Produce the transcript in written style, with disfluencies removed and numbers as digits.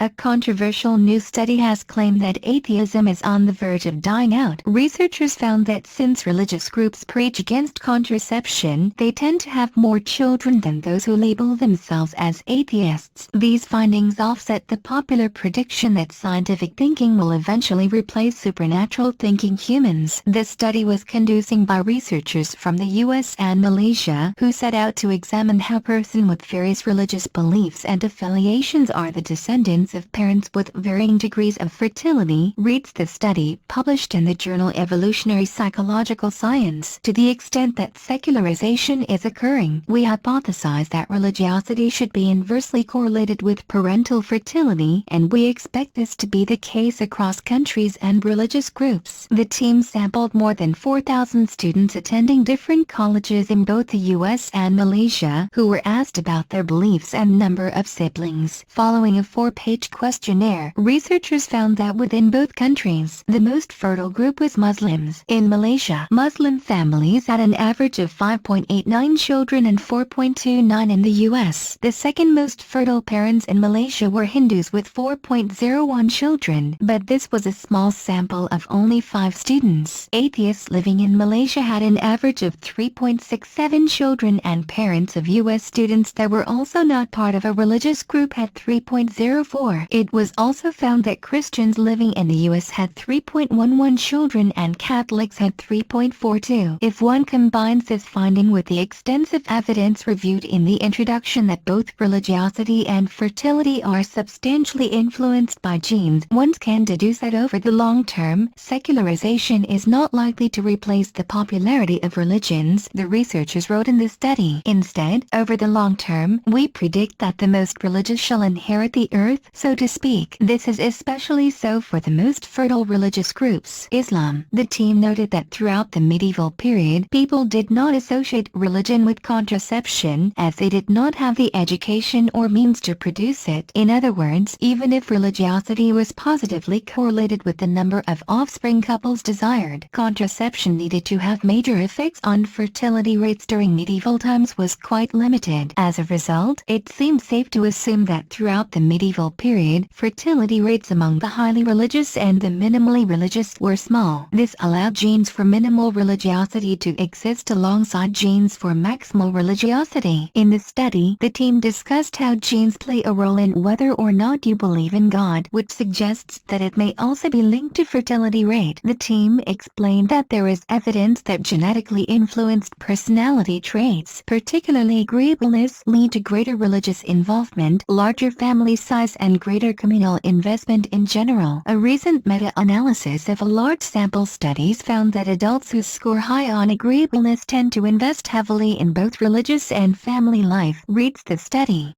A controversial new study has claimed that atheism is on the verge of dying out. Researchers found that since religious groups preach against contraception, they tend to have more children than those who label themselves as atheists. These findings offset the popular prediction that scientific thinking will eventually replace supernatural thinking humans. The study was conducted by researchers from the US and Malaysia who set out to examine how persons with various religious beliefs and affiliations are the descendants of parents with varying degrees of fertility, reads the study published in the journal Evolutionary Psychological Science. To the extent that secularization is occurring, we hypothesize that religiosity should be inversely correlated with parental fertility, and we expect this to be the case across countries and religious groups. The team sampled more than 4,000 students attending different colleges in both the US and Malaysia who were asked about their beliefs and number of siblings. Following a 4-page questionnaire, researchers found that within both countries, the most fertile group was Muslims. In Malaysia, Muslim families had an average of 5.89 children and 4.29 in the US. The second most fertile parents in Malaysia were Hindus with 4.01 children, but this was a small sample of only 5 students. Atheists living in Malaysia had an average of 3.67 children, and parents of US students that were also not part of a religious group had 3.04. It was also found that Christians living in the US had 3.11 children and Catholics had 3.42. If one combines this finding with the extensive evidence reviewed in the introduction that both religiosity and fertility are substantially influenced by genes, one can deduce that over the long term, secularization is not likely to replace the popularity of religions, the researchers wrote in the study. Instead, over the long term, we predict that the most religious shall inherit the earth, so to speak. This is especially so for the most fertile religious groups, Islam. The team noted that throughout the medieval period, people did not associate religion with contraception as they did not have the education or means to produce it. In other words, even if religiosity was positively correlated with the number of offspring couples desired, contraception needed to have major effects on fertility rates during medieval times was quite limited. As a result, it seemed safe to assume that throughout the medieval period, fertility rates among the highly religious and the minimally religious were small. This allowed genes for minimal religiosity to exist alongside genes for maximal religiosity. In the study, the team discussed how genes play a role in whether or not you believe in God, which suggests that it may also be linked to fertility rate. The team explained that there is evidence that genetically influenced personality traits, particularly agreeableness, lead to greater religious involvement, larger family size, and greater communal investment in general. A recent meta-analysis of a large sample studies found that adults who score high on agreeableness tend to invest heavily in both religious and family life, reads the study.